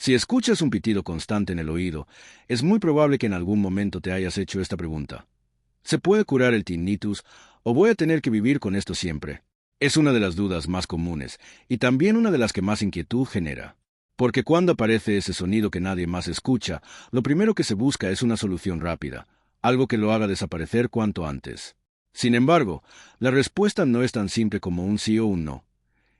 Si escuchas un pitido constante en el oído, es muy probable que en algún momento te hayas hecho esta pregunta. ¿Se puede curar el tinnitus o voy a tener que vivir con esto siempre? Es una de las dudas más comunes y también una de las que más inquietud genera. Porque cuando aparece ese sonido que nadie más escucha, lo primero que se busca es una solución rápida, algo que lo haga desaparecer cuanto antes. Sin embargo, la respuesta no es tan simple como un sí o un no.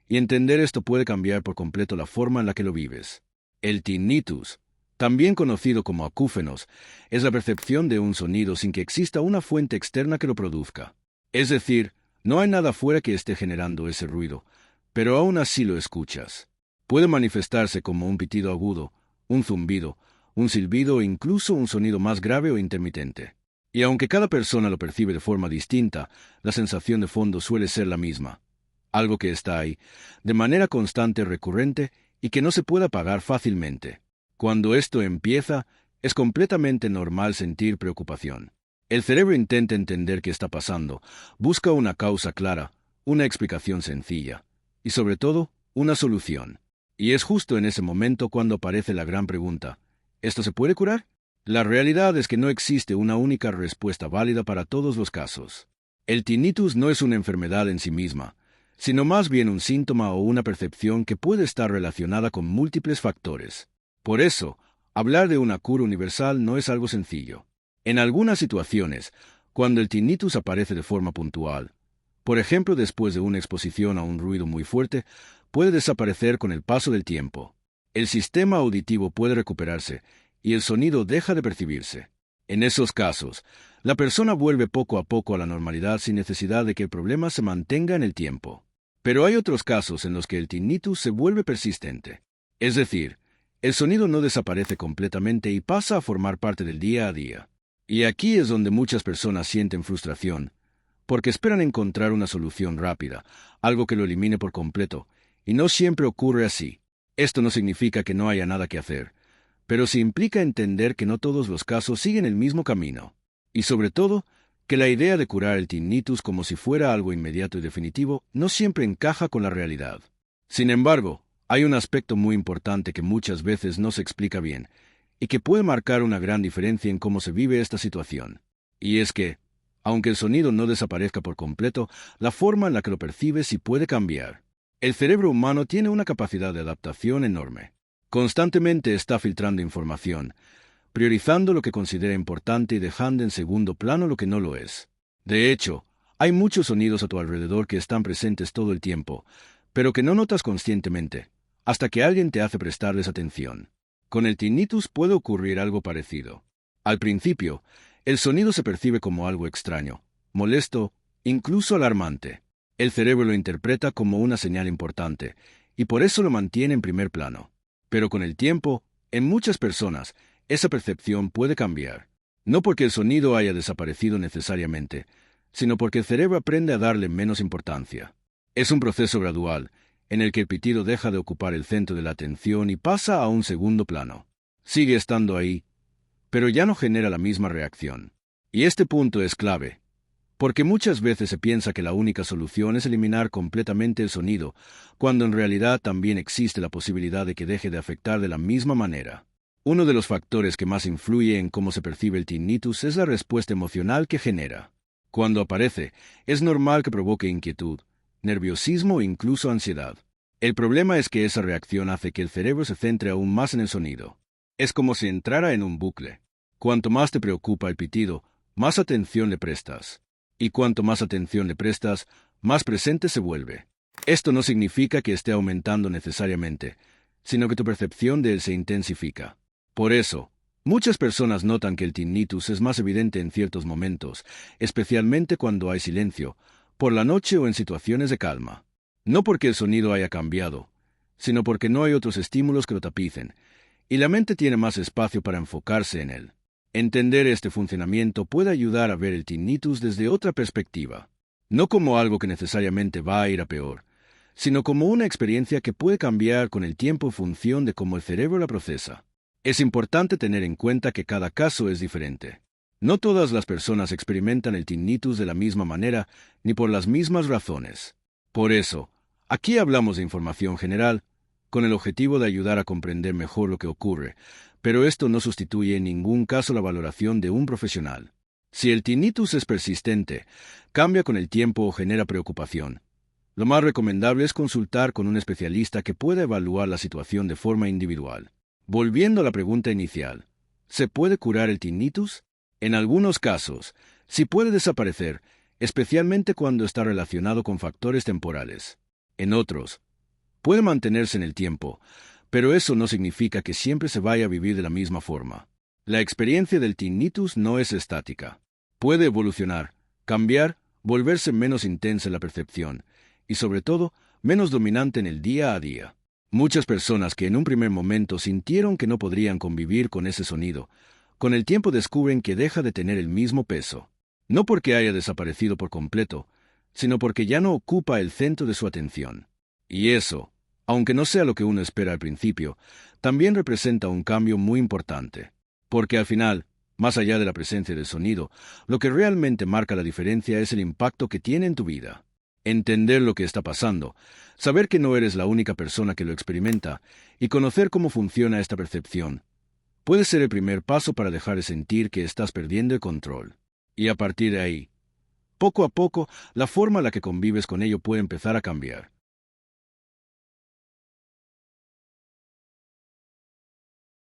Y entender esto puede cambiar por completo la forma en la que lo vives. El tinnitus, también conocido como acúfenos, es la percepción de un sonido sin que exista una fuente externa que lo produzca. Es decir, no hay nada fuera que esté generando ese ruido, pero aún así lo escuchas. Puede manifestarse como un pitido agudo, un zumbido, un silbido o incluso un sonido más grave o intermitente. Y aunque cada persona lo percibe de forma distinta, la sensación de fondo suele ser la misma. Algo que está ahí, de manera constante, recurrente, y que no se puede apagar fácilmente. Cuando esto empieza, es completamente normal sentir preocupación. El cerebro intenta entender qué está pasando, busca una causa clara, una explicación sencilla, y sobre todo, una solución. Y es justo en ese momento cuando aparece la gran pregunta: ¿esto se puede curar? La realidad es que no existe una única respuesta válida para todos los casos. El tinnitus no es una enfermedad en sí misma, sino más bien un síntoma o una percepción que puede estar relacionada con múltiples factores. Por eso, hablar de una cura universal no es algo sencillo. En algunas situaciones, cuando el tinnitus aparece de forma puntual, por ejemplo después de una exposición a un ruido muy fuerte, puede desaparecer con el paso del tiempo. El sistema auditivo puede recuperarse y el sonido deja de percibirse. En esos casos, la persona vuelve poco a poco a la normalidad sin necesidad de que el problema se mantenga en el tiempo. Pero hay otros casos en los que el tinnitus se vuelve persistente. Es decir, el sonido no desaparece completamente y pasa a formar parte del día a día. Y aquí es donde muchas personas sienten frustración, porque esperan encontrar una solución rápida, algo que lo elimine por completo, y no siempre ocurre así. Esto no significa que no haya nada que hacer, pero sí implica entender que no todos los casos siguen el mismo camino. Y sobre todo, que la idea de curar el tinnitus como si fuera algo inmediato y definitivo no siempre encaja con la realidad. Sin embargo, hay un aspecto muy importante que muchas veces no se explica bien, y que puede marcar una gran diferencia en cómo se vive esta situación. Y es que, aunque el sonido no desaparezca por completo, la forma en la que lo percibes sí puede cambiar. El cerebro humano tiene una capacidad de adaptación enorme. Constantemente está filtrando información, priorizando lo que considera importante y dejando en segundo plano lo que no lo es. De hecho, hay muchos sonidos a tu alrededor que están presentes todo el tiempo, pero que no notas conscientemente, hasta que alguien te hace prestarles atención. Con el tinnitus puede ocurrir algo parecido. Al principio, el sonido se percibe como algo extraño, molesto, incluso alarmante. El cerebro lo interpreta como una señal importante, y por eso lo mantiene en primer plano. Pero con el tiempo, en muchas personas, esa percepción puede cambiar. No porque el sonido haya desaparecido necesariamente, sino porque el cerebro aprende a darle menos importancia. Es un proceso gradual, en el que el pitido deja de ocupar el centro de la atención y pasa a un segundo plano. Sigue estando ahí, pero ya no genera la misma reacción. Y este punto es clave, porque muchas veces se piensa que la única solución es eliminar completamente el sonido, cuando en realidad también existe la posibilidad de que deje de afectar de la misma manera. Uno de los factores que más influye en cómo se percibe el tinnitus es la respuesta emocional que genera. Cuando aparece, es normal que provoque inquietud, nerviosismo e incluso ansiedad. El problema es que esa reacción hace que el cerebro se centre aún más en el sonido. Es como si entrara en un bucle. Cuanto más te preocupa el pitido, más atención le prestas. Y cuanto más atención le prestas, más presente se vuelve. Esto no significa que esté aumentando necesariamente, sino que tu percepción de él se intensifica. Por eso, muchas personas notan que el tinnitus es más evidente en ciertos momentos, especialmente cuando hay silencio, por la noche o en situaciones de calma. No porque el sonido haya cambiado, sino porque no hay otros estímulos que lo tapicen, y la mente tiene más espacio para enfocarse en él. Entender este funcionamiento puede ayudar a ver el tinnitus desde otra perspectiva, no como algo que necesariamente va a ir a peor, sino como una experiencia que puede cambiar con el tiempo en función de cómo el cerebro la procesa. Es importante tener en cuenta que cada caso es diferente. No todas las personas experimentan el tinnitus de la misma manera ni por las mismas razones. Por eso, aquí hablamos de información general, con el objetivo de ayudar a comprender mejor lo que ocurre, pero esto no sustituye en ningún caso la valoración de un profesional. Si el tinnitus es persistente, cambia con el tiempo o genera preocupación, lo más recomendable es consultar con un especialista que pueda evaluar la situación de forma individual. Volviendo a la pregunta inicial, ¿se puede curar el tinnitus? En algunos casos, sí puede desaparecer, especialmente cuando está relacionado con factores temporales. En otros, puede mantenerse en el tiempo, pero eso no significa que siempre se vaya a vivir de la misma forma. La experiencia del tinnitus no es estática. Puede evolucionar, cambiar, volverse menos intensa la percepción, y sobre todo, menos dominante en el día a día. Muchas personas que en un primer momento sintieron que no podrían convivir con ese sonido, con el tiempo descubren que deja de tener el mismo peso. No porque haya desaparecido por completo, sino porque ya no ocupa el centro de su atención. Y eso, aunque no sea lo que uno espera al principio, también representa un cambio muy importante. Porque al final, más allá de la presencia del sonido, lo que realmente marca la diferencia es el impacto que tiene en tu vida. Entender lo que está pasando, saber que no eres la única persona que lo experimenta y conocer cómo funciona esta percepción, puede ser el primer paso para dejar de sentir que estás perdiendo el control. Y a partir de ahí, poco a poco, la forma en la que convives con ello puede empezar a cambiar.